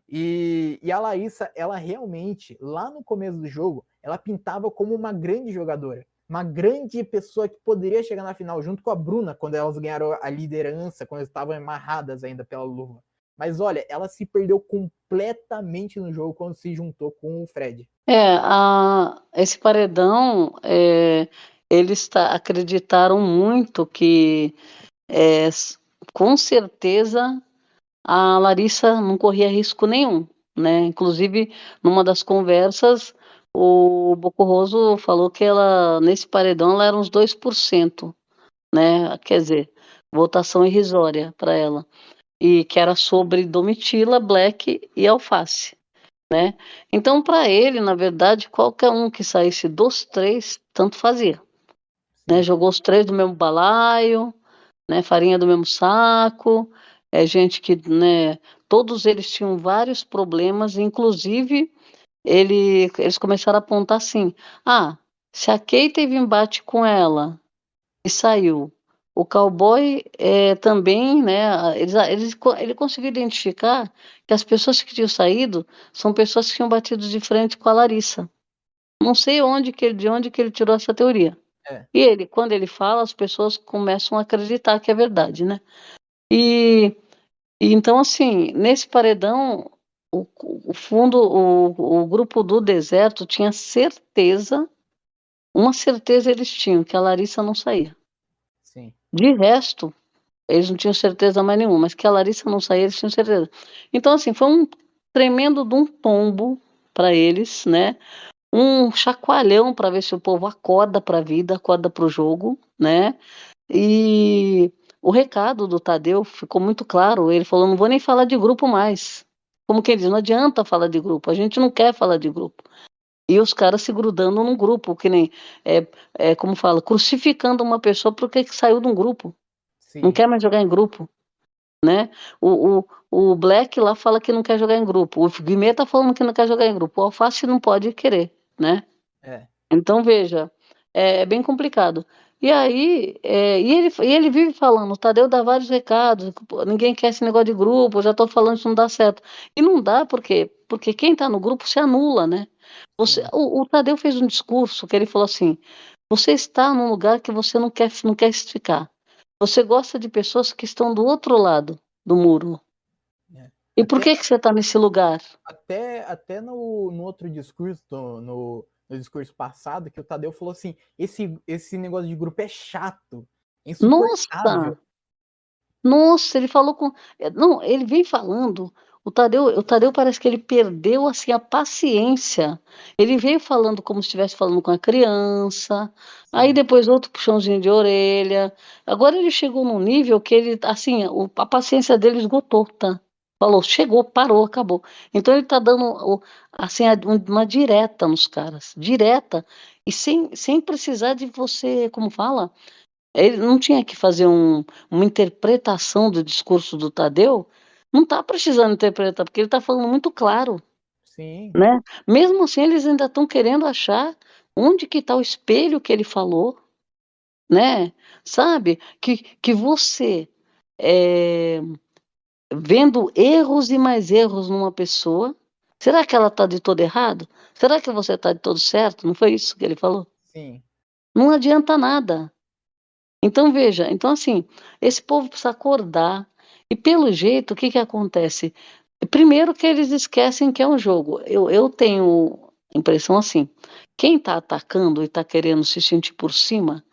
E a Larissa, ela realmente, lá no começo do jogo, ela pintava como uma grande jogadora. Uma grande pessoa que poderia chegar na final, junto com a Bruna, quando elas ganharam a liderança, quando elas estavam amarradas ainda pela luva. Mas olha, ela se perdeu completamente no jogo quando se juntou com o Fred. Esse paredão, eles acreditaram muito que, com certeza, a Larissa não corria risco nenhum, né? Inclusive, numa das conversas, o Bocorroso falou que ela, nesse paredão, ela era uns 2%, né? Quer dizer, votação irrisória para ela. E que era sobre Domitila, Black e Alface, né? Então, para ele, na verdade, qualquer um que saísse dos três, tanto fazia, né? Sim. Jogou os três do mesmo balaio, né? Farinha do mesmo saco, gente que, né? Todos eles tinham vários problemas, inclusive eles começaram a apontar assim: ah, se a Kay teve embate com ela e saiu, o cowboy também, né? Ele conseguiu identificar que as pessoas que tinham saído são pessoas que tinham batido de frente com a Larissa. Não sei de onde que ele tirou essa teoria. É. E ele, quando ele fala, as pessoas começam a acreditar que é verdade, né? E, e então, assim, nesse paredão, o fundo, o grupo do deserto tinha certeza, uma certeza eles tinham, que a Larissa não saía. Sim. De resto, eles não tinham certeza mais nenhuma, mas que a Larissa não saía, eles tinham certeza. Então, assim, foi um tremendo de um tombo para eles, né? Um chacoalhão para ver se o povo acorda para a vida, acorda para o jogo, né? E o recado do Tadeu ficou muito claro. Ele falou: não vou nem falar de grupo mais. Como quem diz, não adianta falar de grupo, a gente não quer falar de grupo. E os caras se grudando num grupo, que nem, como fala, crucificando uma pessoa porque que saiu de um grupo. Não Sim. quer mais jogar em grupo, né? O Black lá fala que não quer jogar em grupo. O Guimê tá falando que não quer jogar em grupo. O Alface não pode querer, né? É. Então, veja, é bem complicado. E aí, e ele vive falando, o Tadeu dá vários recados, pô, ninguém quer esse negócio de grupo, eu já estou falando isso não dá certo. E não dá por quê? Porque quem está no grupo se anula, né? Sim. O Tadeu fez um discurso que ele falou assim: você está num lugar que você não quer ficar. Você gosta de pessoas que estão do outro lado do muro. É. E por que que você está nesse lugar? Até no outro discurso, no discurso passado, que o Tadeu falou assim: esse negócio de grupo é chato, é insuportável. Nossa! Nossa, ele falou com não, ele vem falando, o Tadeu parece que ele perdeu, assim, a paciência. Ele veio falando como se estivesse falando com a criança, aí Sim. depois outro puxãozinho de orelha. Agora ele chegou num nível que ele, assim, a paciência dele esgotou, tá. Falou, chegou, parou, acabou. Então ele tá dando assim, uma direta nos caras, direta, e sem precisar de você, como fala? Ele não tinha que fazer uma interpretação do discurso do Tadeu, não está precisando interpretar, porque ele está falando muito claro, Sim. né. Mesmo assim, eles ainda estão querendo achar onde que está o espelho que ele falou, né, sabe, que você, eh, vendo erros e mais erros numa pessoa, será que ela está de todo errado? Será que você está de todo certo? Não foi isso que ele falou? Sim. Não adianta nada. Então veja, então assim, esse povo precisa acordar e pelo jeito o que que acontece? Primeiro que eles esquecem que é um jogo, eu tenho impressão assim, quem está atacando e está querendo se sentir por cima,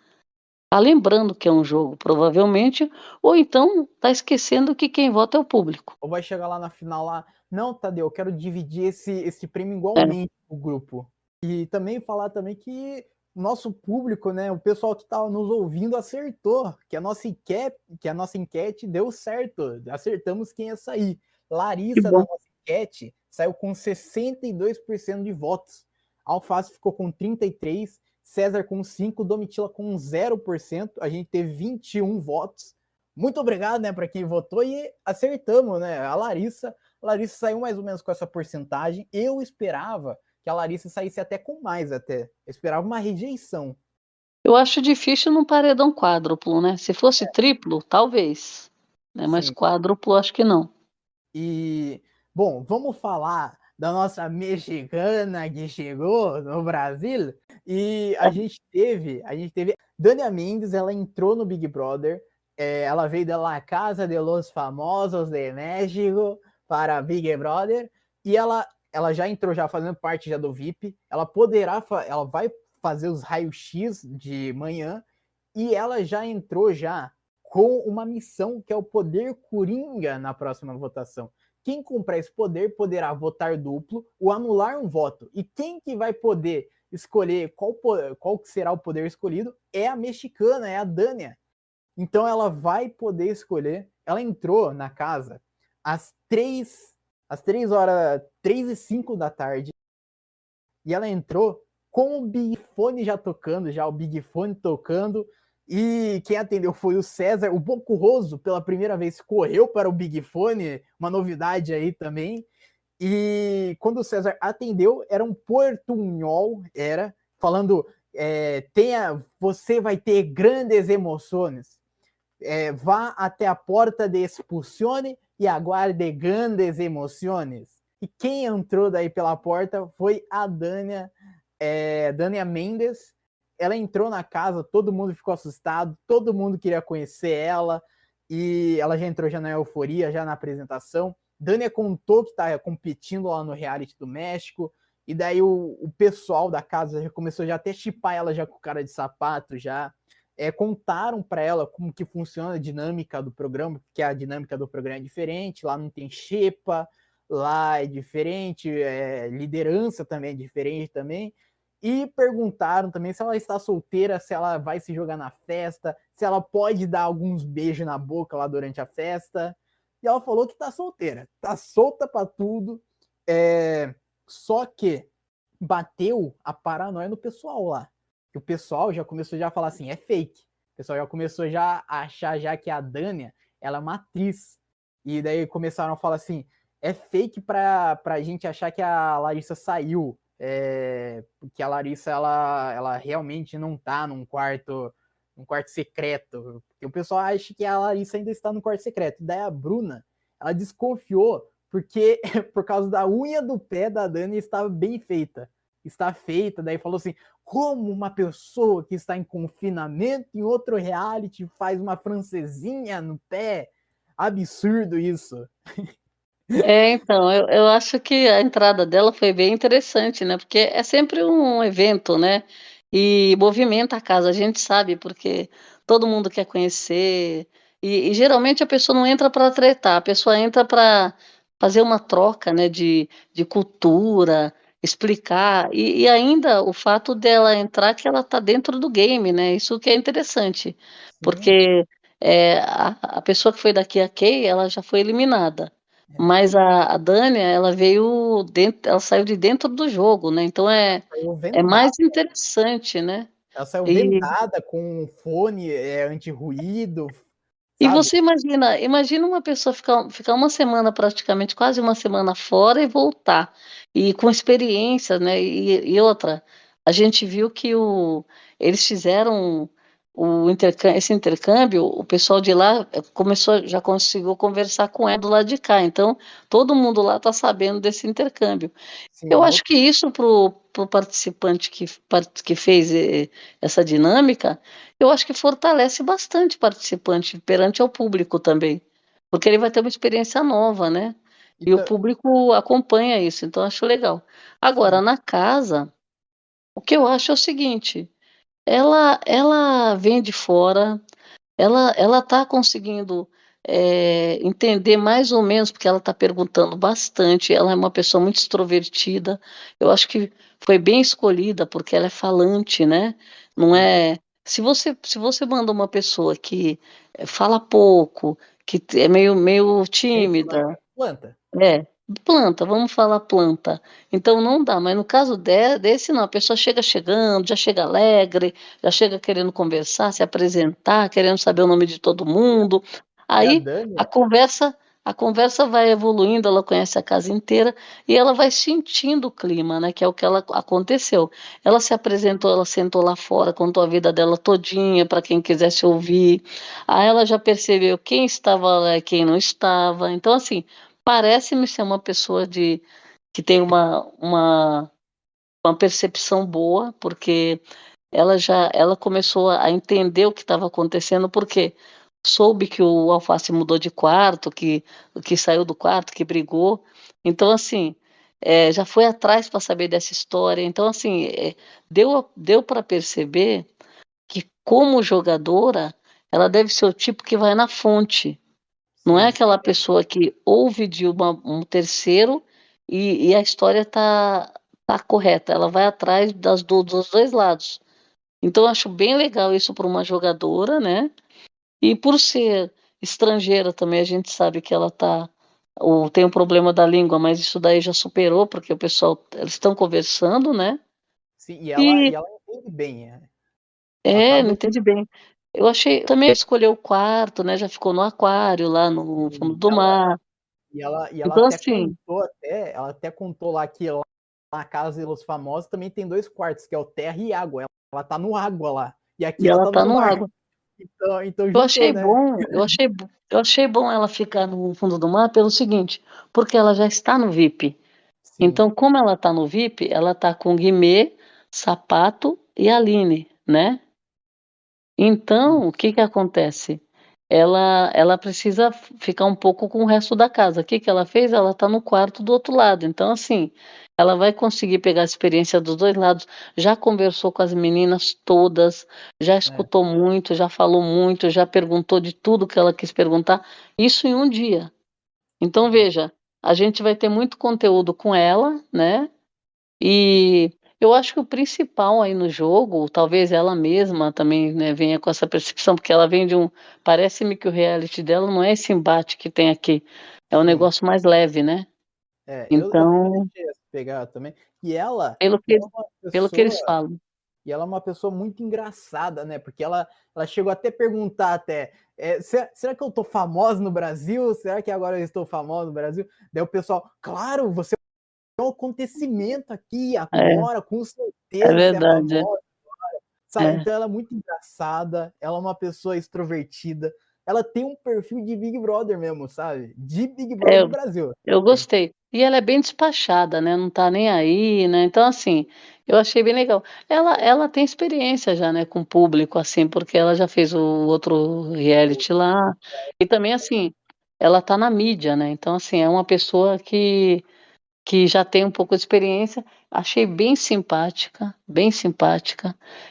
está lembrando que é um jogo provavelmente, ou então está esquecendo que quem vota é o público. Ou vai chegar lá na final lá, não, Tadeu, eu quero dividir esse prêmio É, igualmente o grupo. E também falar também que nosso público, né, o pessoal que está nos ouvindo acertou, que a nossa enquete deu certo, acertamos quem ia sair. que Larissa, na bom. nossa enquete, saiu com 62% de votos. Alface ficou com 33%, César com 5%, Domitila com 0%, a gente teve 21 votos. Muito obrigado, né, para quem votou e acertamos, né? A Larissa saiu mais ou menos com essa porcentagem. Eu esperava que a Larissa saísse até com mais até. Eu esperava uma rejeição. Eu acho difícil num paredão quádruplo, né, se fosse triplo, talvez, né, mas Sim. quádruplo acho que não. E Bom, vamos falar da nossa mexicana que chegou no Brasil e a gente teve Dania Mendes, ela entrou no Big Brother, ela veio da La Casa de los Famosos de México para Big Brother e ela já entrou já fazendo parte já do VIP, ela vai fazer os raios-x de manhã e ela já entrou já com uma missão que é o poder Coringa na próxima votação. Quem comprar esse poder poderá votar duplo ou anular um voto. E quem que vai poder escolher qual será o poder escolhido é a mexicana, é a Dânia. Então ela vai poder escolher. Ela entrou na casa às 3 horas, 3:05 da tarde. E ela entrou com o Big Fone já tocando, já o Big Fone tocando. E quem atendeu foi o César. O Bocurroso, pela primeira vez, correu para o Big Fone, uma novidade aí também. E quando o César atendeu, era um portunhol, falando: você vai ter grandes emoções. Vá até a porta de expulsione e aguarde grandes emoções. E quem entrou daí pela porta foi a Dânia Mendes. Ela entrou na casa, todo mundo ficou assustado, todo mundo queria conhecer ela, e ela já entrou já na euforia, já na apresentação. Dânia contou que está competindo lá no reality do México, e daí o pessoal da casa já começou já até chipar ela já com cara de sapato, já. Contaram para ela como que funciona a dinâmica do programa, porque a dinâmica do programa é diferente, lá não tem xepa, lá é diferente, liderança também é diferente também, e perguntaram também se ela está solteira, se ela vai se jogar na festa, se ela pode dar alguns beijos na boca lá durante a festa, e ela falou que está solteira, está solta para tudo, só que bateu a paranoia no pessoal lá, que o pessoal já começou já a falar assim, é fake. O pessoal já começou já a achar já que a Dânia, ela é uma atriz. E daí começaram a falar assim, é fake pra gente achar que a Larissa saiu. Porque a Larissa, ela realmente não tá num quarto secreto. Porque o pessoal acha que a Larissa ainda está no quarto secreto. E daí a Bruna, ela desconfiou porque por causa da unha do pé da Dani estava bem feita. Está feita, daí falou assim, como uma pessoa que está em confinamento em outro reality faz uma francesinha no pé? Absurdo isso. Então, eu acho que a entrada dela foi bem interessante, né, porque é sempre um evento, né, e movimenta a casa, a gente sabe, porque todo mundo quer conhecer, e geralmente a pessoa não entra para tretar, a pessoa entra para fazer uma troca, né, de cultura, explicar, e ainda o fato dela entrar que ela está dentro do game, né, isso que é interessante, Sim, porque, a pessoa que foi daqui a Kay, ela já foi eliminada. é. Mas a Dânia, ela saiu de dentro do jogo, né, então Saiu é mais vendada. interessante, né. Ela saiu E vendada com um fone anti-ruído, e sabe? você imagina uma pessoa ficar uma semana praticamente, quase uma semana fora e voltar, e com experiência, né, e outra, a gente viu que eles fizeram esse intercâmbio, o pessoal de lá já conseguiu conversar com ela do lado de cá, então todo mundo lá está sabendo desse intercâmbio. Eu Sim, acho que isso para o participante que fez, essa dinâmica, eu acho que fortalece bastante o participante perante ao público também, porque ele vai ter uma experiência nova, né, e o então, público acompanha isso, então acho legal. Agora sim, na casa, o que eu acho é o seguinte, ela vem de fora, ela está conseguindo, entender mais ou menos, porque ela está perguntando bastante, ela é uma pessoa muito extrovertida, eu acho que foi bem escolhida, porque ela é falante, né, não sim. é se você manda uma pessoa que, fala pouco, que é meio Meio tímida, planta. Planta. é, planta, vamos falar planta. Então não dá, mas no caso desse não, a pessoa chega chegando, já chega alegre, já chega querendo conversar, se apresentar, querendo saber o nome de todo mundo. E a Aí Dani, a conversa vai evoluindo, ela conhece a casa inteira e ela vai sentindo o clima, né, que é o que ela aconteceu. Ela se apresentou, ela sentou lá fora, contou a vida dela todinha para quem quisesse ouvir. Aí ela já percebeu quem estava lá e quem não estava. Então assim, parece-me ser uma pessoa que tem uma percepção boa, porque ela começou a entender o que estava acontecendo, porque soube que o Alface mudou de quarto, que saiu do quarto, que brigou. Então, assim, já foi atrás para saber dessa história. Então, assim, deu para perceber que, como jogadora, ela deve ser o tipo que vai na fonte. Não é Sim, aquela pessoa que ouve de um terceiro e a história tá correta. Ela vai atrás dos dois lados. Então, eu acho bem legal isso para uma jogadora, né? E por ser estrangeira também, a gente sabe que ela tem um problema da língua, mas isso daí já superou, porque o pessoal, eles estão conversando, né? sim. E ela, E e ela entende bem. Ela tá não no. entendi bem. Eu achei, também escolheu o quarto, né? Já ficou no aquário, lá no fundo Sim, do mar. e ela Então, até assim, contou ela até contou lá que lá na Casa dos Famosos também tem 2 quartos, que é o terra e água. Ela tá no água lá. E aqui e ela ela tá tá no no mar. água. Então Eu juntou, achei né? bom, eu achei bom ela ficar no fundo do mar pelo seguinte, porque ela já está no VIP. Sim. Então, como ela está no VIP, ela está com Guimê, Sapato e Aline, né? Então, o Isso. que que acontece? Ela precisa ficar um pouco com o resto da casa. O que que ela fez? Ela está no quarto do outro lado. Então, assim, ela vai conseguir pegar a experiência dos dois lados. Já conversou com as meninas todas, já É, escutou muito, já falou muito, já perguntou de tudo que ela quis perguntar. Isso em um dia. Então, é. veja, a gente vai ter muito conteúdo com ela, né? E eu acho que o principal aí no jogo, talvez ela mesma também, né, venha com essa percepção, porque ela vem de parece-me que o reality dela não é esse embate que tem aqui, é um Sim. negócio mais leve, né. Eu também Então, achei essa pegada também. E ela, pelo e que ela é uma pelo que eles pessoa falam. E ela é uma pessoa muito engraçada, né? Porque ela chegou até a perguntar até, será que eu tô famosa no Brasil? Será que agora eu estou famosa no Brasil? Daí o pessoal, claro, você é um acontecimento aqui É, agora, com é certeza você é verdade, famosa, sabe? é. Então ela é muito engraçada, ela é uma pessoa extrovertida, ela tem um perfil de Big Brother mesmo, sabe? De Big É, Brother do Brasil. eu gostei. E ela é bem despachada, né, não tá nem aí, né, então assim, eu achei bem legal. Ela tem experiência já, né, com público, assim, porque ela já fez o outro reality lá, e também, assim, ela tá na mídia, né, então assim, é uma pessoa que já tem um pouco de experiência, achei bem simpática,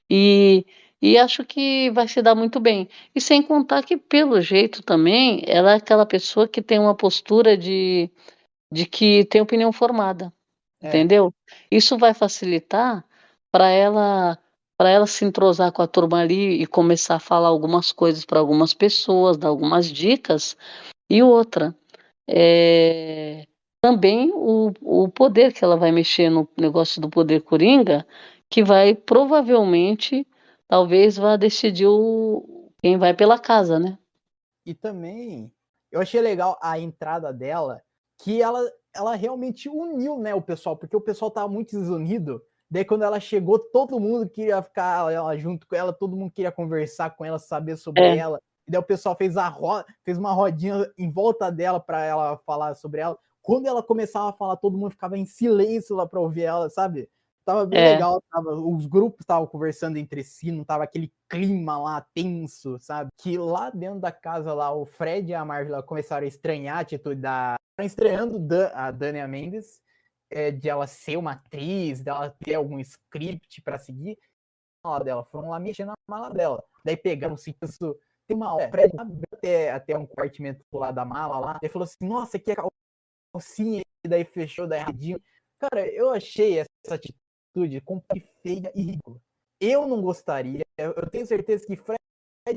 e e acho que vai se dar muito bem. E sem contar que, pelo jeito também, ela é aquela pessoa que tem uma postura de que tem opinião formada, É, entendeu? Isso vai facilitar para ela se entrosar com a turma ali e começar a falar algumas coisas para algumas pessoas, dar algumas dicas. E outra, também o poder que ela vai mexer no negócio do poder coringa, que vai provavelmente, talvez vá decidir quem vai pela casa, né. e também eu achei legal a entrada dela, que ela realmente uniu, né, o pessoal, porque o pessoal tava muito desunido. Daí quando ela chegou, todo mundo queria ficar ela junto com ela, todo mundo queria conversar com ela, saber sobre É, ela. E daí o pessoal fez uma rodinha em volta dela para ela falar sobre ela. Quando ela começava a falar, todo mundo ficava em silêncio lá para ouvir ela, sabe? Tava bem é, legal, os grupos estavam conversando entre si, não tava aquele clima lá tenso, sabe? Que lá dentro da casa lá, o Fred e a Marvel começaram a estranhar a atitude da. Estreando a Dania Mendes, de ela ser uma atriz, dela ter algum script para seguir. A mala dela, foram lá mexendo na mala dela. Daí pegaram assim, isso. Tem uma hora, Fred até um compartimento lá da mala lá. Ele falou assim: nossa, aqui é calcinha, e daí fechou, daí rapidinho. Cara, eu achei essa atitude completamente feia e ridícula. Eu não gostaria, eu tenho certeza que Fred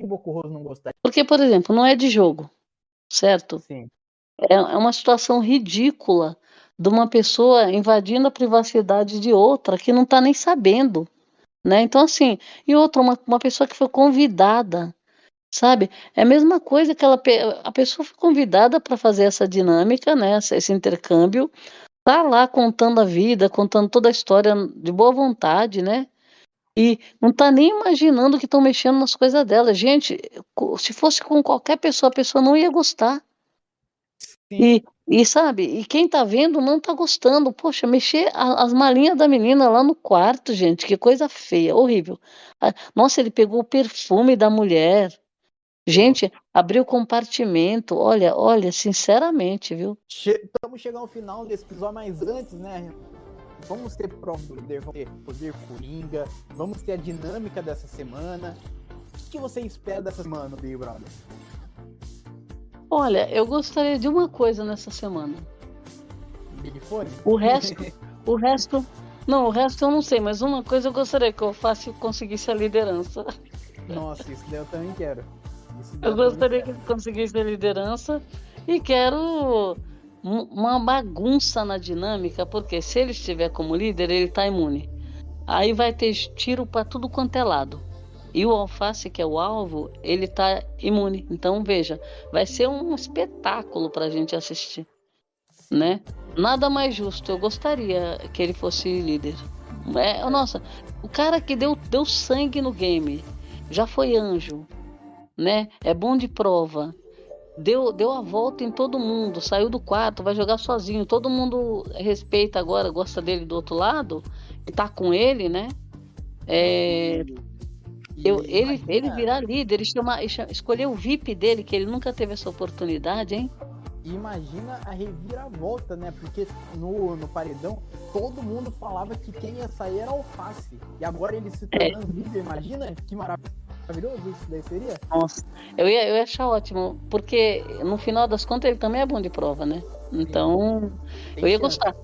Bocurroso não gostaria. porque, por exemplo, não é de jogo, certo? Sim, É uma situação ridícula de uma pessoa invadindo a privacidade de outra que não está nem sabendo, né. Então assim, e outra, uma pessoa que foi convidada, sabe, é a mesma coisa que a pessoa foi convidada para fazer essa dinâmica, né, esse intercâmbio, tá lá contando a vida, contando toda a história de boa vontade, né, e não tá nem imaginando que estão mexendo nas coisas dela. Gente, se fosse com qualquer pessoa, a pessoa não ia gostar. sim. E sabe, e quem tá vendo não tá gostando. Poxa, mexer as malinhas da menina lá no quarto, gente, que coisa feia, horrível. Nossa, ele pegou o perfume da mulher. Pegou. Gente, abriu o compartimento. Olha, sinceramente, viu. Estamos chegando ao final desse episódio, mas antes, né? Vamos ter prova do líder, vamos ter poder coringa, vamos ter a dinâmica dessa semana. O que você espera dessa semana, Big Brother? Olha, eu gostaria de uma coisa nessa semana. Big Fone? O resto o resto não, o resto eu não sei, mas uma coisa eu gostaria, que o Alface conseguisse a liderança. Nossa, isso daí eu também quero. Isso daí Eu eu também gostaria que quero. ele conseguisse a liderança e quero uma bagunça na dinâmica, porque se ele estiver como líder, ele tá imune. Aí vai ter tiro para tudo quanto é lado. E o Alface, que é o alvo, ele tá imune. Então, veja, vai ser um espetáculo pra gente assistir, Sim. né? Nada mais justo. Eu gostaria que ele fosse líder. É. Nossa, o cara que deu sangue no game, já foi anjo, né? É bom de prova. Deu a volta em todo mundo, saiu do quarto, vai jogar sozinho. Todo mundo respeita agora, gosta dele do outro lado, e tá com ele, né? É, E, ele imagina, virar líder, escolher o VIP dele, que ele nunca teve essa oportunidade, hein? imagina a reviravolta, né? Porque no paredão todo mundo falava que quem ia sair era o Alface. E agora ele se É, tornando líder, imagina que maravilhoso isso daí seria? nossa, eu ia achar ótimo, porque no final das contas ele também é bom de prova, né? Sim, Então, tem eu ia chance. gostar.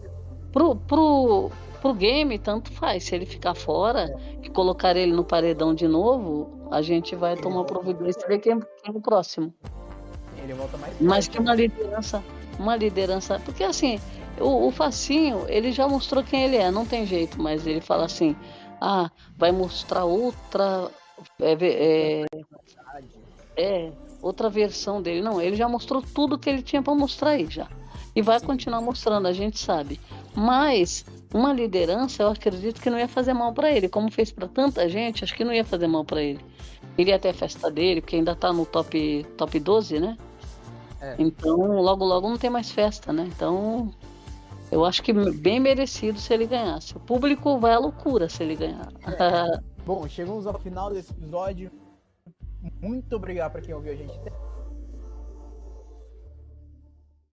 Pro, pro, pro game, tanto faz. Se ele ficar fora É, e colocar ele no paredão de novo, a gente vai ele tomar volta mais providência e ver forte. quem é o próximo. Ele volta mais Mas forte, que né? uma liderança, porque assim, o Facinho, ele já mostrou quem ele é, não tem jeito, mas ele fala assim, ah, vai mostrar outra, é, Outra é, personalidade. outra versão dele. Não, ele já mostrou tudo que ele tinha para mostrar aí já. E vai Sim, continuar mostrando, a gente sabe. Mas uma liderança, eu acredito que não ia fazer mal para ele, como fez para tanta gente, acho que não ia fazer mal para ele. Ele ia ter a festa dele, porque ainda tá no top 12, né? é. Então, logo logo não tem mais festa, né? Então, eu acho que bem merecido se ele ganhasse. O público vai à loucura se ele ganhar. Bom, chegamos ao final desse episódio. Muito obrigado para quem ouviu a gente